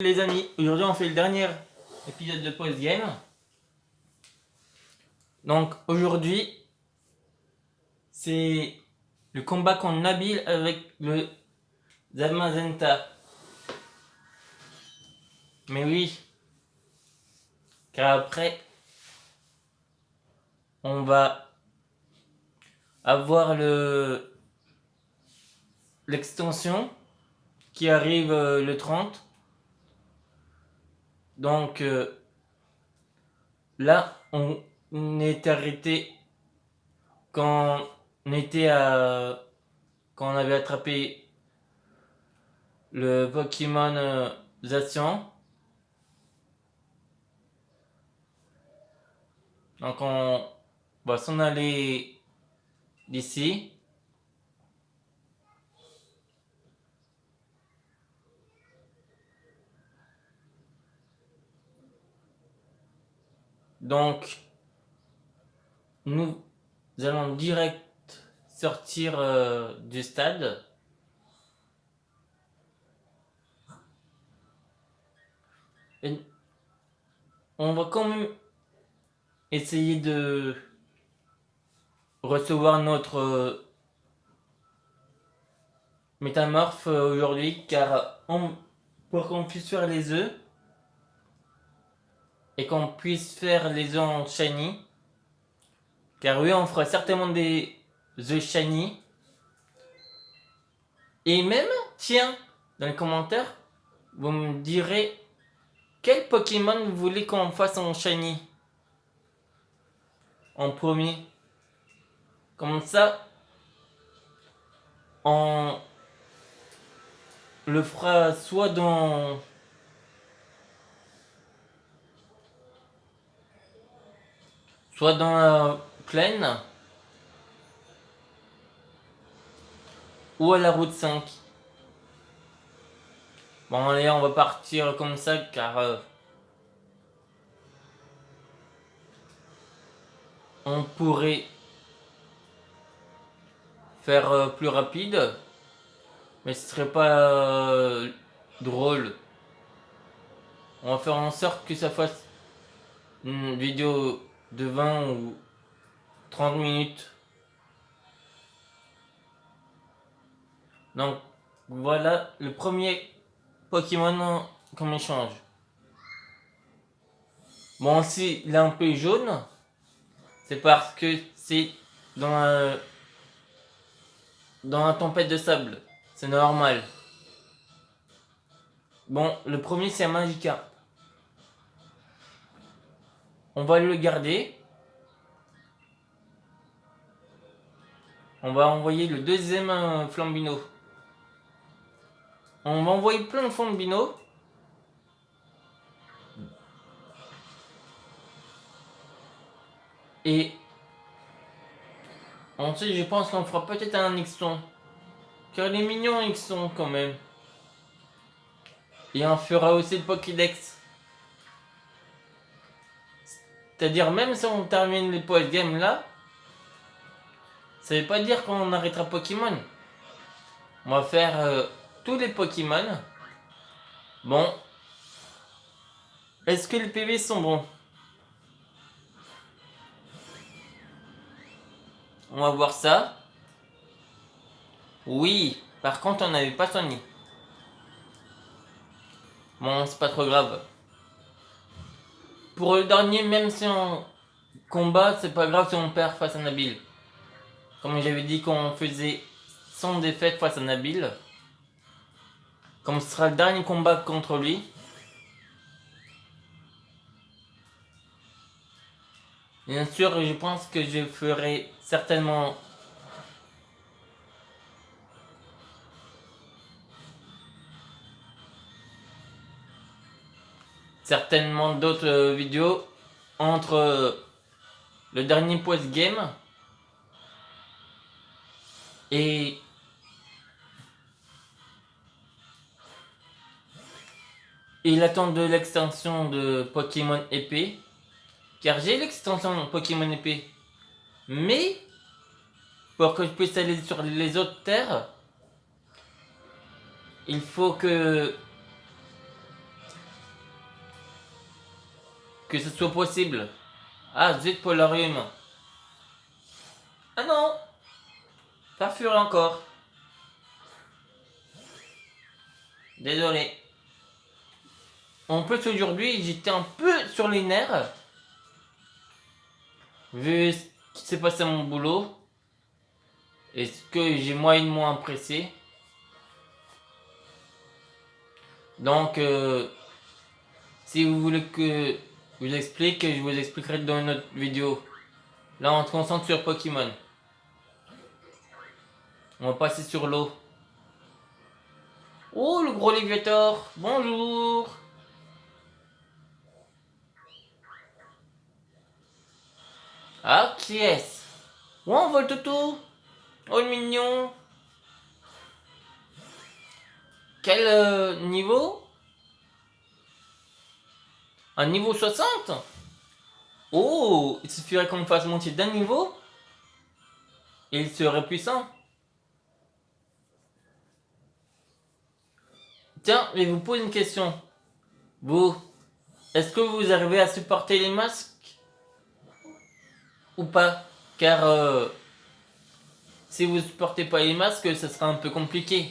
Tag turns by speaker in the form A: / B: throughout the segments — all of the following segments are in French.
A: Les amis, aujourd'hui on fait le dernier épisode de Post Game. Donc aujourd'hui, c'est le combat contre Nabil avec le Zamazenta. Mais oui, car après, on va avoir l'extension qui arrive le 30. Donc là, on est arrêté quand on était quand on avait attrapé le Pokémon Zacian. Donc on va s'en aller d'ici. Donc nous allons direct sortir du stade. Et on va quand même essayer de recevoir notre métamorphe aujourd'hui, car pour qu'on puisse faire les œufs et qu'on puisse faire les œufs en shiny, car oui, on fera certainement des œufs shiny. Et même, tiens, dans les commentaires, vous me direz quel Pokémon vous voulez qu'on fasse en shiny en premier. Comme ça, on le fera soit dans la plaine ou à la route 5. Bon allez, on va partir comme ça car on pourrait faire plus rapide, mais ce serait pas drôle. On va faire en sorte que ça fasse une vidéo de 20 ou 30 minutes. Donc voilà le premier Pokémon qu'on échange. Bon, si il est un peu jaune, c'est parce que c'est dans la tempête de sable. C'est normal. Bon, le premier c'est un Magikarp. On va le garder. On va envoyer le deuxième Flambino. On va envoyer plein de Flambino. Et ensuite, je pense qu'on fera peut-être un Xton. Car il est mignon Xton quand même. Et on fera aussi le Pokédex. C'est-à-dire, même si on termine les post-games là, ça veut pas dire qu'on arrêtera Pokémon. On va faire tous les Pokémon. Bon. Est-ce que les PV sont bons? On va voir ça. Oui. Par contre, on n'avait pas Sony. Bon, c'est pas trop grave. Pour le dernier, même si on combat, c'est pas grave si on perd face à Nabil. Comme j'avais dit qu'on faisait 100 défaites face à Nabil. Comme ce sera le dernier combat contre lui. Bien sûr, je pense que je ferai certainement d'autres vidéos entre le dernier post-game et l'attente de l'extension de Pokémon épée. Car j'ai l'extension Pokémon épée. Mais pour que je puisse aller sur les autres terres, il faut que que ce soit possible. Ah, zut, polarium. Ah non, farfure encore. Désolé. En plus aujourd'hui, j'étais un peu sur les nerfs. Vu ce qui s'est passé à mon boulot. Et ce que j'ai moyennement apprécié. Donc, si vous voulez que je vous explique, je vous expliquerai dans une autre vidéo. Là, on se concentre sur Pokémon. On va passer sur l'eau. Oh, le gros Léviator. Bonjour. Ah, qui est-ce? Oh, Voltoto. Oh, le mignon. Quel niveau? Un niveau 60? Oh, il suffirait qu'on me fasse monter d'un niveau et il serait puissant. Tiens, je vais vous poser une question. Vous, est-ce que vous arrivez à supporter les masques ou pas? Car si vous supportez pas les masques, ça sera un peu compliqué.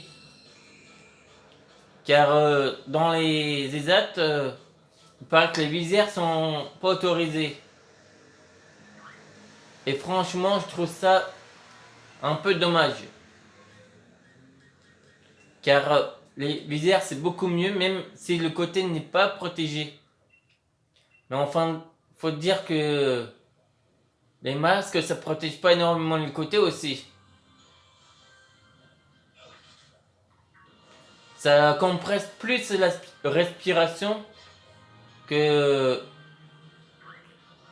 A: Car dans les ESAT, il paraît que les visières sont pas autorisées. Et franchement, je trouve ça un peu dommage. Car les visières c'est beaucoup mieux, même si le côté n'est pas protégé. Mais enfin, faut dire que les masques ça protège pas énormément le côté aussi. Ça compresse plus la respiration que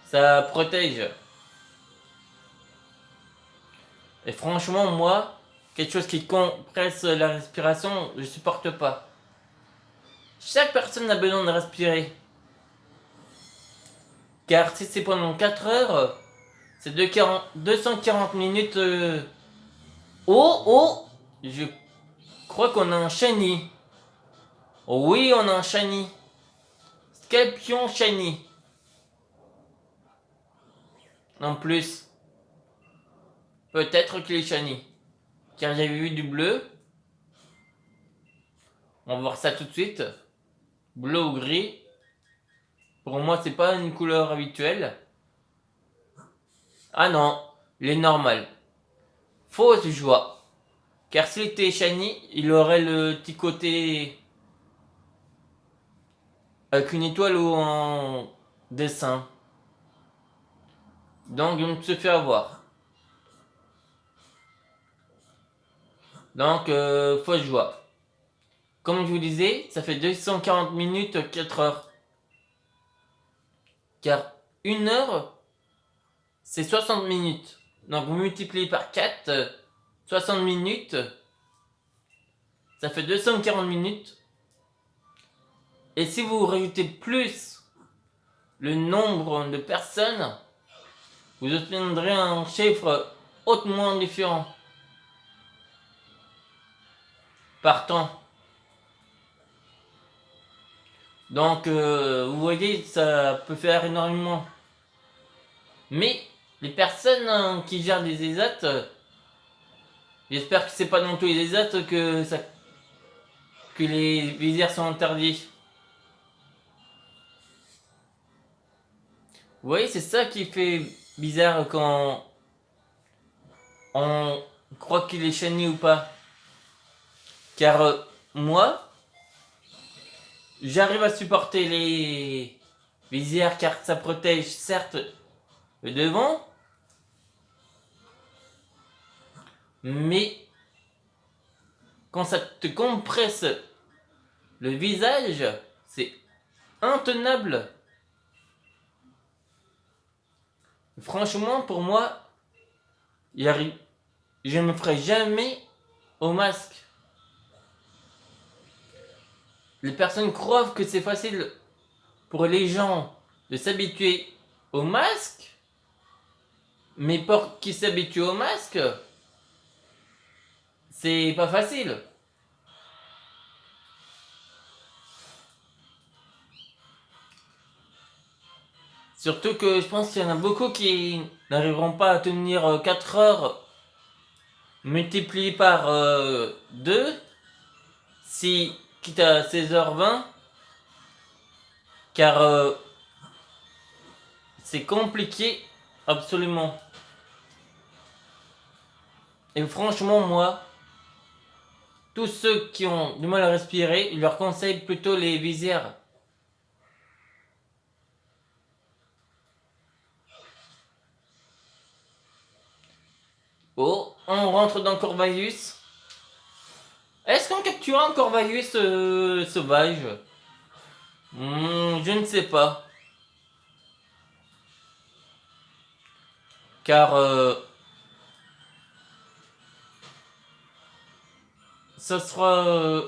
A: ça protège. Et franchement, moi, quelque chose qui compresse la respiration, je supporte pas. Chaque personne a besoin de respirer. Car si c'est pendant 4 heures, c'est 240 minutes. Oh, oh! Je crois qu'on a un shiny. Oh oui, on a un shiny. Scorpion shiny. En plus, peut-être qu'il est shiny. Car j'avais vu du bleu. On va voir ça tout de suite. Bleu ou gris. Pour moi, c'est pas une couleur habituelle. Ah non, il est normal. Fausse joie. Car s'il était shiny, il aurait le petit côté avec une étoile ou en dessin. Donc, je me suis fait avoir. Donc, fausse joie. Comme je vous disais, ça fait 240 minutes, 4 heures. Car 1 heure, c'est 60 minutes. Donc, vous multipliez par 4, 60 minutes. Ça fait 240 minutes. Et si vous rajoutez plus le nombre de personnes, vous obtiendrez un chiffre hautement différent par temps. Donc, vous voyez, ça peut faire énormément. Mais les personnes qui gèrent des ESAT, j'espère que c'est pas dans tous les ESAT que les visières sont interdits. Vous voyez, c'est ça qui fait bizarre quand on croit qu'il est shiny ou pas. Car moi, j'arrive à supporter les visières car ça protège certes le devant, mais quand ça te compresse le visage, c'est intenable. Franchement, pour moi, je ne me ferai jamais au masque. Les personnes croient que c'est facile pour les gens de s'habituer au masque, mais pour qui s'habitue au masque, c'est pas facile. Surtout que je pense qu'il y en a beaucoup qui n'arriveront pas à tenir 4 heures multiplié par 2, si quitte à 16h20, car c'est compliqué absolument. Et franchement, moi, tous ceux qui ont du mal à respirer, je leur conseille plutôt les visières. Oh, on rentre dans Corvallis. Est-ce qu'on capture un Corvallis sauvage? Je ne sais pas. Car ça sera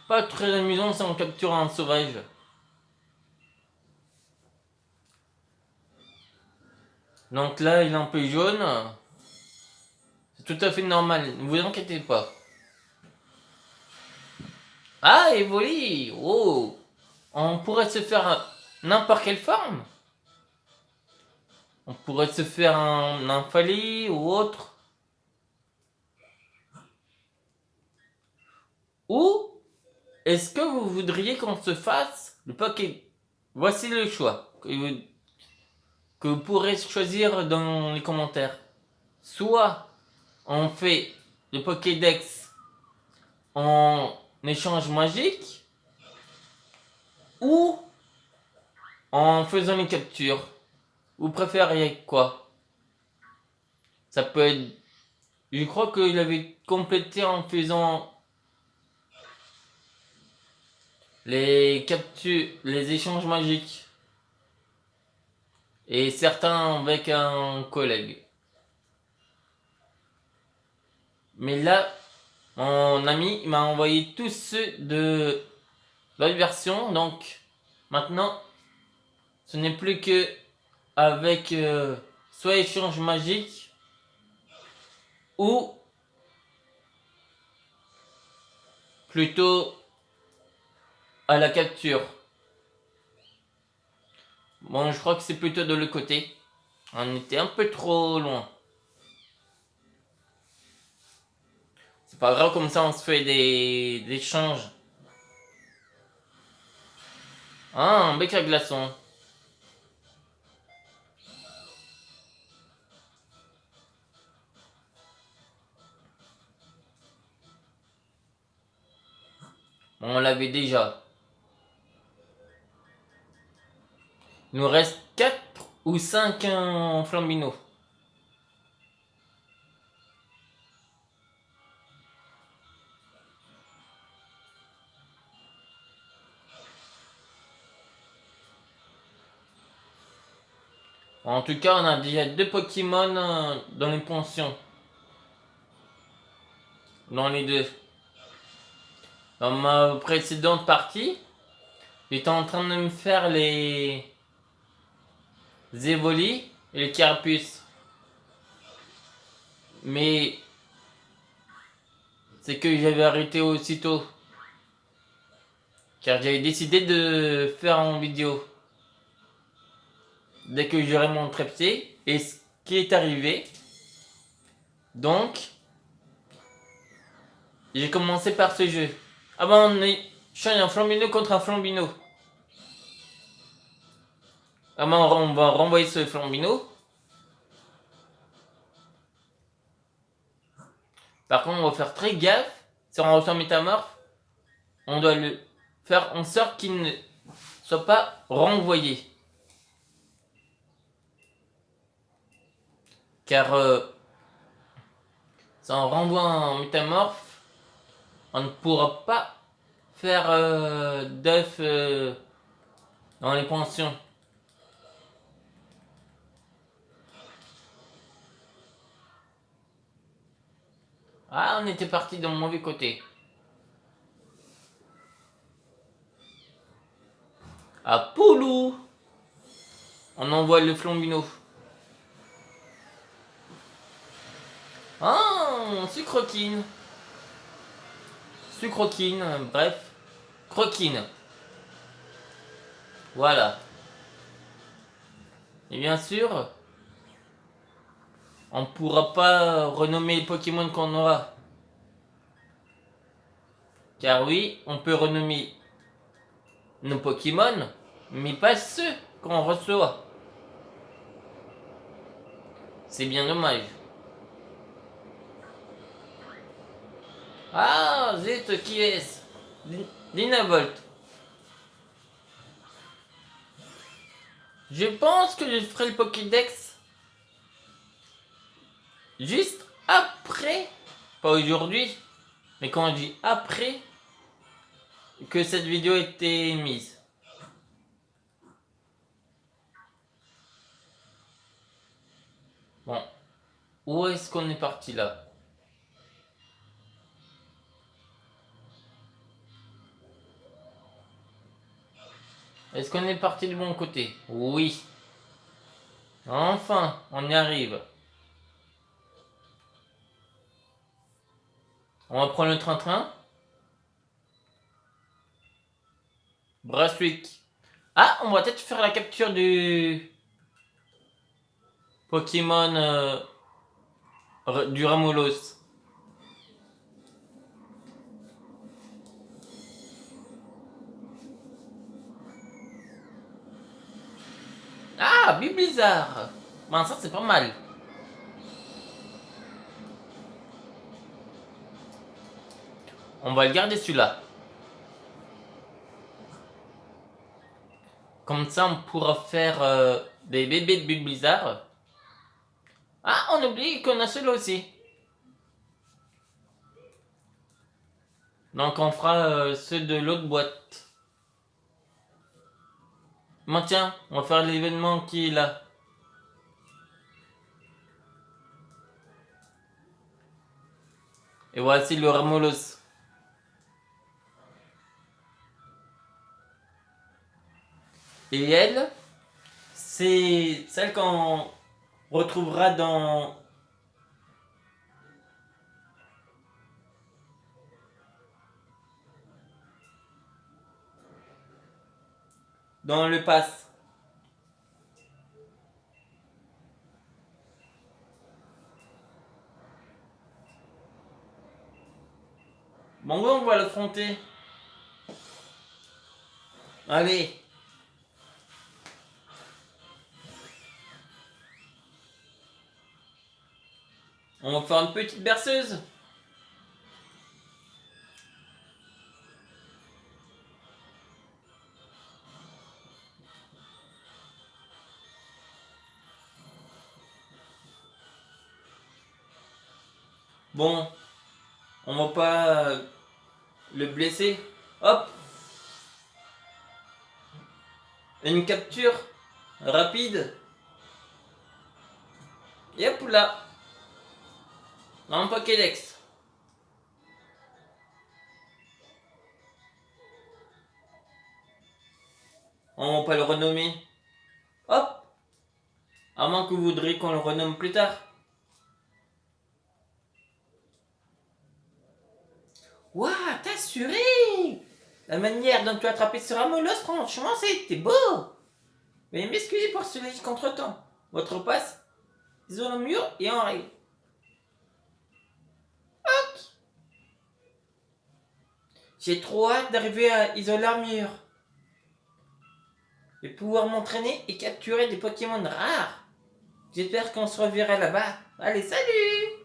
A: pas très amusant si on capture un sauvage. Donc là, il est un peu jaune. C'est tout à fait normal, ne vous inquiétez pas. Ah, Evoli! Oh! On pourrait se faire n'importe quelle forme. On pourrait se faire un Nymphali ou autre. Ou est-ce que vous voudriez qu'on se fasse le Pokédex? Voici le choix que vous pourrez choisir dans les commentaires. Soit on fait le Pokédex en échange magique, ou en faisant les captures. Vous préfériez quoi? Ça peut être... Je crois qu'il avait complété en faisant les captures, les échanges magiques. Et certains avec un collègue. Mais là, mon ami m'a envoyé tous ceux de l'autre version. Donc, maintenant, ce n'est plus que avec soit échange magique ou plutôt à la capture. Bon, je crois que c'est plutôt de l'autre côté. On était un peu trop loin. C'est pas grave, comme ça on se fait des échanges. Ah, un bec à glaçons. On l'avait déjà. Il nous reste 4 ou 5 en Flambino. En tout cas, on a déjà 2 Pokémon dans les pensions. Dans les deux. Dans ma précédente partie, j'étais en train de me faire les Evoli et les Carapuce. Mais c'est que j'avais arrêté aussitôt. Car j'avais décidé de faire en vidéo. Dès que j'aurai mon trépied. Et ce qui est arrivé. Donc, j'ai commencé par ce jeu. Ah bah on est... Je suis un Flambino contre un Flambino. Ah bah on va renvoyer ce Flambino. Par contre, on va faire très gaffe. Si on reçoit un métamorphe, on doit le faire en sorte qu'il ne soit pas renvoyé. Car si on renvoie un métamorphe, on ne pourra pas faire d'œufs dans les pensions. Ah, on était parti dans le mauvais côté. À Poulou, on envoie le Flambino. Ah, Sucroquine. Sucroquine, bref. Croquine. Voilà. Et bien sûr, on pourra pas renommer les Pokémon qu'on aura. Car oui, on peut renommer nos Pokémon, mais pas ceux qu'on reçoit. C'est bien dommage. Ah, zut, qui est-ce? Dynavolt. Je pense que je ferai le Pokédex juste après, pas aujourd'hui, mais quand je dis après, que cette vidéo était émise. Bon, où est-ce qu'on est parti là? Est-ce qu'on est parti du bon côté? Oui. Enfin, on y arrive. On va prendre le train-train. Brunswick. Ah, on va peut-être faire la capture du Pokémon du Ramolos. Ah, Biblizzard. Ben ça c'est pas mal. On va le garder celui-là. Comme ça on pourra faire des bébés de Biblizzard. Ah, on oublie qu'on a celui-là aussi. Donc on fera ceux de l'autre boîte. Bon tiens, on va faire l'événement qui est là. Et voici le Ramolos. Et elle, c'est celle qu'on retrouvera dans le pass. Bon, ouais, on va l'affronter. Allez. On va faire une petite berceuse. Bon, on va pas le blesser. Hop. Une capture rapide. Et hop là. Dans le Pokédex. On va pas le renommer. Hop. À moins que vous voudriez qu'on le renomme plus tard. Waouh, t'as assuré! La manière dont tu as attrapé ce Ramolos, franchement, c'était beau! Veuillez m'excuser pour ce léger contretemps. Votre passe, isole le mur et en règle. Ok. J'ai trop hâte d'arriver à Isolarmure et pouvoir m'entraîner et capturer des Pokémon rares. J'espère qu'on se reverra là-bas. Allez, salut!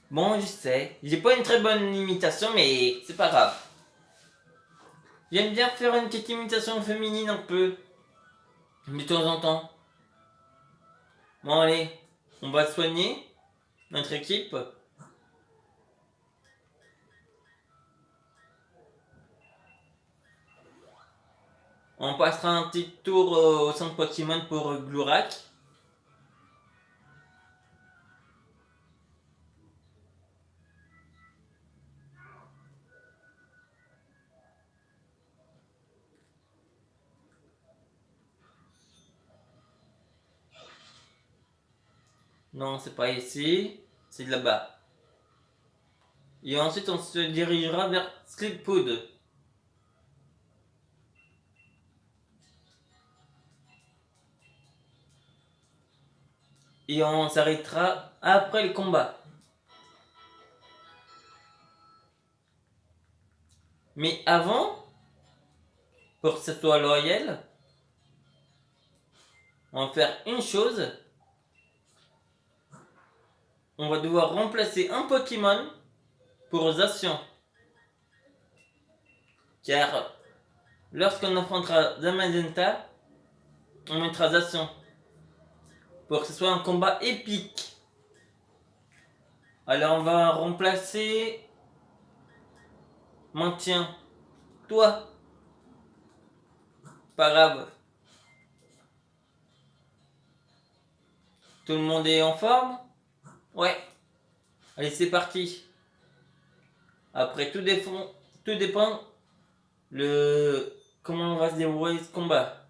A: Bon, je sais, j'ai pas une très bonne imitation, mais c'est pas grave. J'aime bien faire une petite imitation féminine un peu, de temps en temps. Bon, allez, on va soigner notre équipe. On passera un petit tour au centre Pokémon pour Glurak. Non, c'est pas ici, c'est là-bas. Et ensuite, on se dirigera vers Slipwood. et on s'arrêtera après le combat. Mais avant, pour que ça soit loyal, on va faire une chose. On va devoir remplacer un Pokémon pour Zacian. Car lorsqu'on affrontera Zamazenta, on mettra Zacian. Pour que ce soit un combat épique. Alors on va remplacer... Maintien. Toi. Pas grave. Tout le monde est en forme? Ouais. Allez, c'est parti. Après, tout dépend comment on va se dérouler ce combat.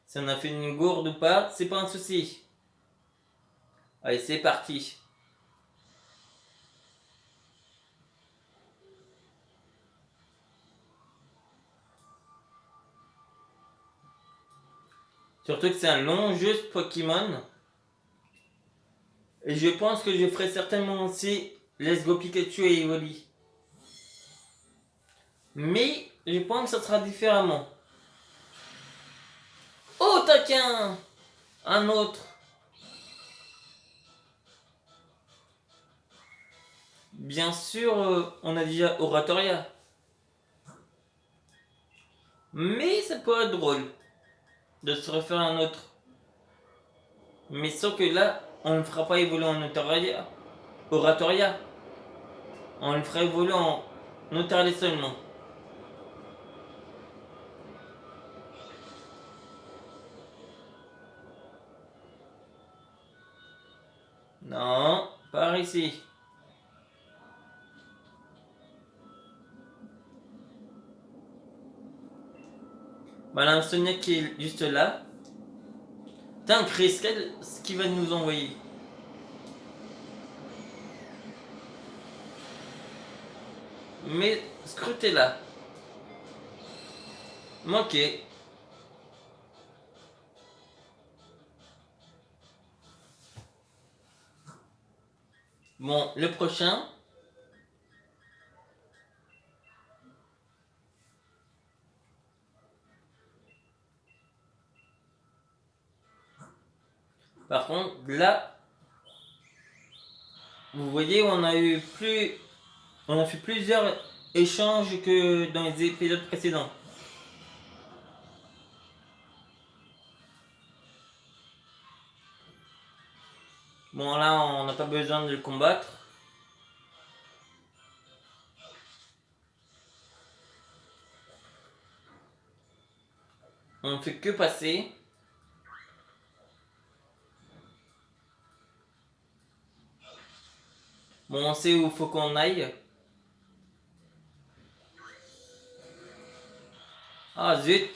A: Si on a fait une gourde ou pas, c'est pas un souci. Allez, c'est parti. Surtout que c'est un long jeu ce Pokémon. Et je pense que je ferai certainement aussi Let's Go Pikachu et Evoli. Mais je pense que ça sera différemment. Oh taquin! Un autre. Bien sûr, on a déjà Oratoria. Mais ça pourrait être drôle de se refaire un autre. Mais sauf que là, on ne fera pas évoluer en Oratoria. On le fera évoluer en Notaria seulement. Non, par ici. Madame Sonia qui est juste là. Tiens, Chris, ce qu'il va nous envoyer? Mais scrutez là. Ok. Bon, le prochain. Par contre, là, vous voyez, on a fait plusieurs échanges que dans les épisodes précédents. Bon, là, on n'a pas besoin de le combattre. On ne fait que passer. Bon, on sait où il faut qu'on aille. Ah zut!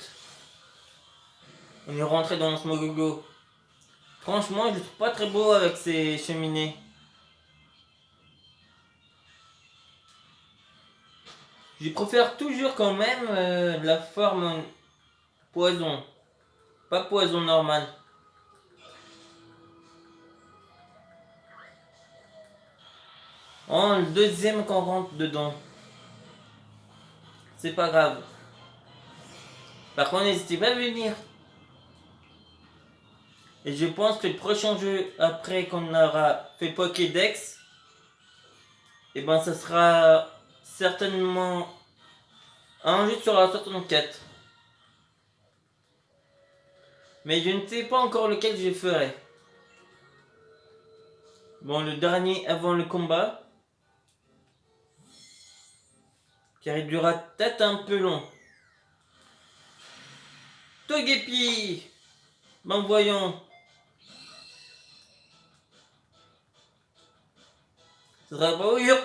A: On est rentré dans ce Mogogo. Franchement, je le trouve pas très beau avec ces cheminées. Je préfère toujours quand même la forme poison. Pas poison normal. Oh, le deuxième qu'on rentre dedans. C'est pas grave. Par contre, n'hésitez pas à venir. Et je pense que le prochain jeu, après qu'on aura fait Pokédex, et ben ça sera certainement un jeu sur la 64. Mais je ne sais pas encore lequel je ferai. Bon, le dernier avant le combat. Car il durera peut-être un peu long. Togepi! Ben voyons. Ce sera pas aujourd'hui.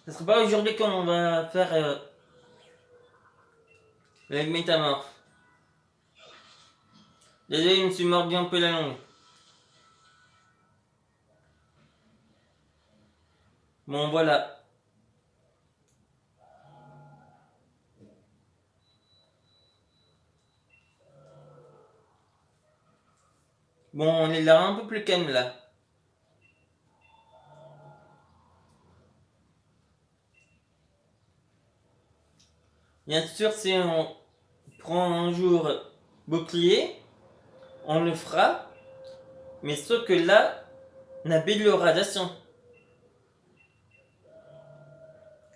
A: Ce sera pas aujourd'hui qu'on va faire le métamorphe. Désolé, je me suis mordu un peu la langue. Bon, voilà. Bon, on est là un peu plus calme là. Bien sûr, si on prend un jour bouclier, on le fera. Mais sauf que là, on a de radiation.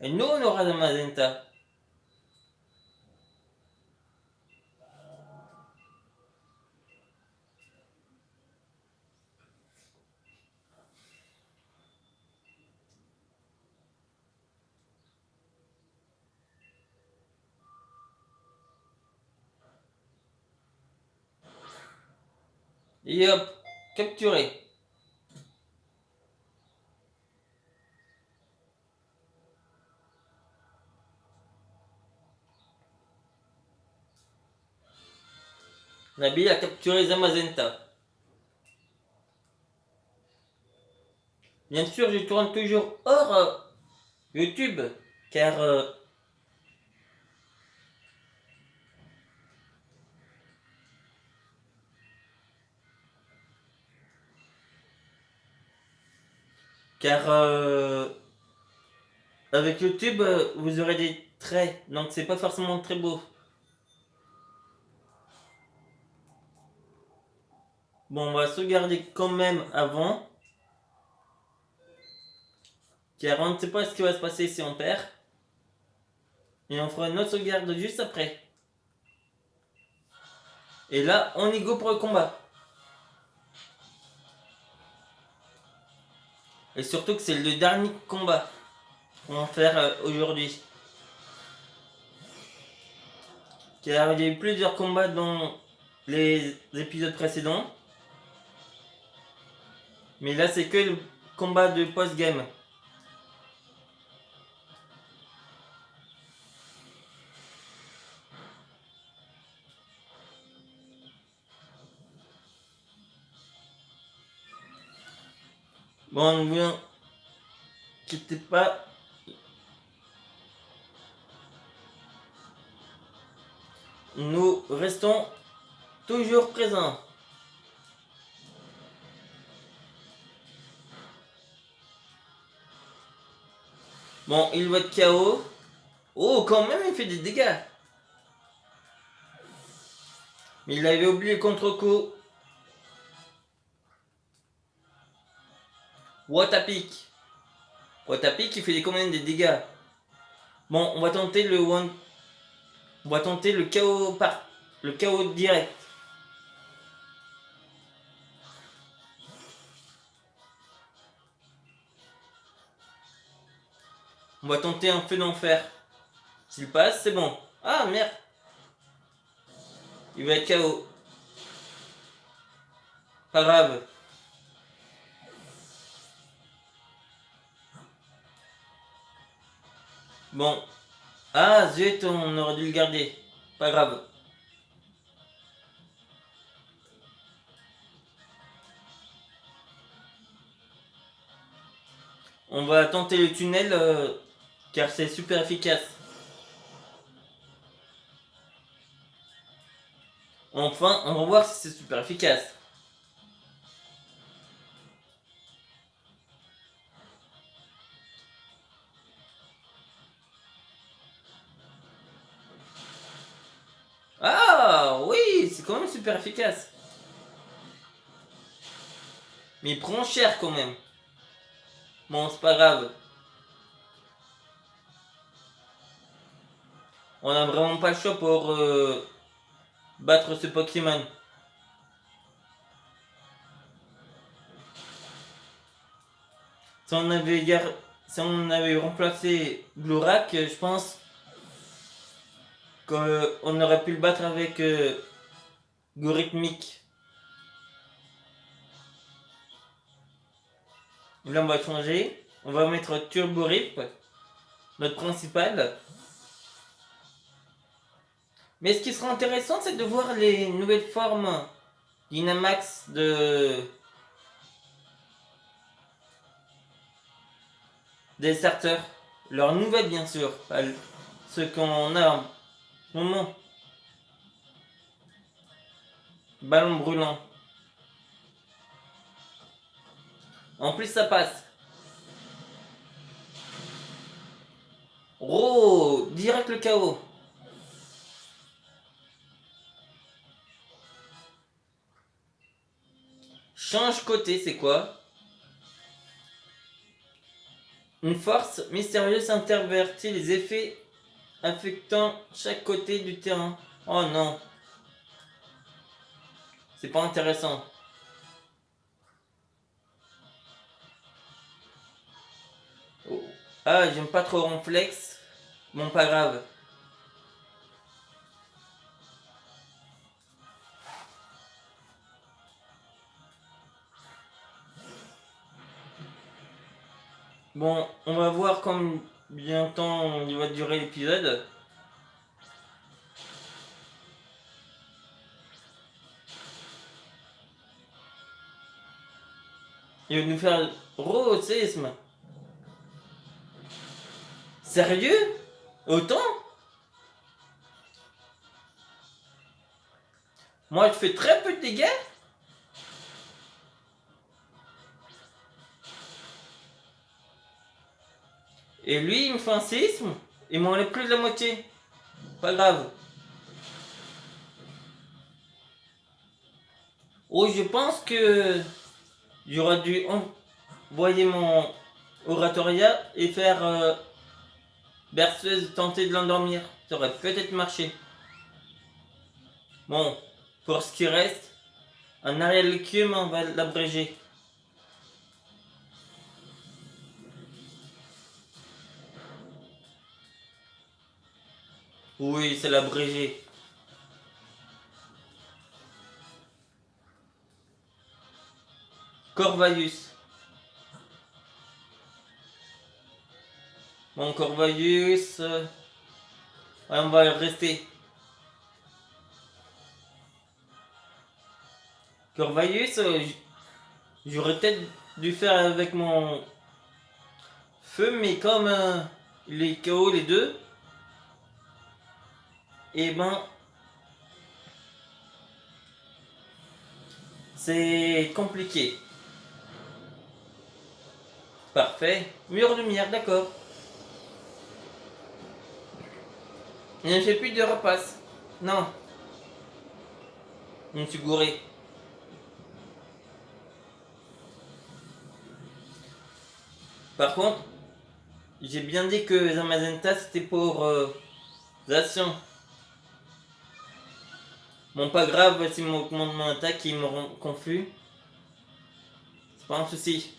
A: Et nous, on aura de magenta. Et hop, capturé. Nabil a capturé Zamazenta. Bien sûr, je tourne toujours hors YouTube, car car avec YouTube, vous aurez des traits, donc c'est pas forcément très beau. Bon, on va sauvegarder quand même avant, car on ne sait pas ce qui va se passer si on perd. Et on fera une autre sauvegarde juste après. Et là, on y go pour le combat. Et surtout que c'est le dernier combat qu'on va faire aujourd'hui. Car il y a eu plusieurs combats dans les épisodes précédents. Mais là, c'est que le combat de post-game. Bon, ne vous inquiétez pas. Nous restons toujours présents. Bon, il va être KO. Oh, quand même, il fait des dégâts. Mais il avait oublié le contre-coup. Watapik. Watapik, il fait quand même des dégâts. Bon, on va tenter le one. On va tenter le KO par. Le KO direct. On va tenter un feu d'enfer. S'il passe, c'est bon. Ah merde. Il va être KO. Pas grave. Bon. Ah zut, on aurait dû le garder. Pas grave. On va tenter le tunnel car c'est super efficace. Enfin, on va voir si c'est super efficace. Ah oui, c'est quand même super efficace. Mais il prend cher quand même. Bon, c'est pas grave. On a vraiment pas le choix pour battre ce Pokémon. Si on avait remplacé Glurak, je pense qu'on aurait pu le battre avec Gorithmic. Là, on va changer. On va mettre Turborip, notre principal. Mais ce qui sera intéressant, c'est de voir les nouvelles formes Dynamax des starters. Leurs nouvelles, bien sûr. Pas ceux qu'on a en ce moment. Ballon brûlant. En plus, ça passe. Oh, direct le KO. Change côté, c'est quoi? Une force mystérieuse intervertit les effets affectant chaque côté du terrain. Oh non. C'est pas intéressant. Oh. Ah, j'aime pas trop Ronflex. Bon, pas grave. Bon, on va voir combien de temps il va durer l'épisode. Il va nous faire séisme. Sérieux? Autant? Moi, je fais très peu de dégâts. Et lui, il me fait un séisme. Il m'enlève plus de la moitié. Pas grave. Oh, je pense que j'aurais dû envoyer mon oratoria et faire berceuse tenter de l'endormir. Ça aurait peut-être marché. Bon, pour ce qui reste, un Ariel Cum, on va l'abréger. Oui, c'est l'abrégé. Corvalius. Bon, Corvalius. Ouais, on va rester. Corvalius, j'aurais peut-être dû faire avec mon feu, mais comme il est KO les deux, et ben c'est compliqué. Parfait. Mur de lumière, d'accord. Il ne fait plus de repasse. Non. Je me suis gouré. Par contre, j'ai bien dit que Zamazenta c'était pour Zation. Bon, pas grave, si mon augmente mon attaque, il me rend confus. C'est pas un souci.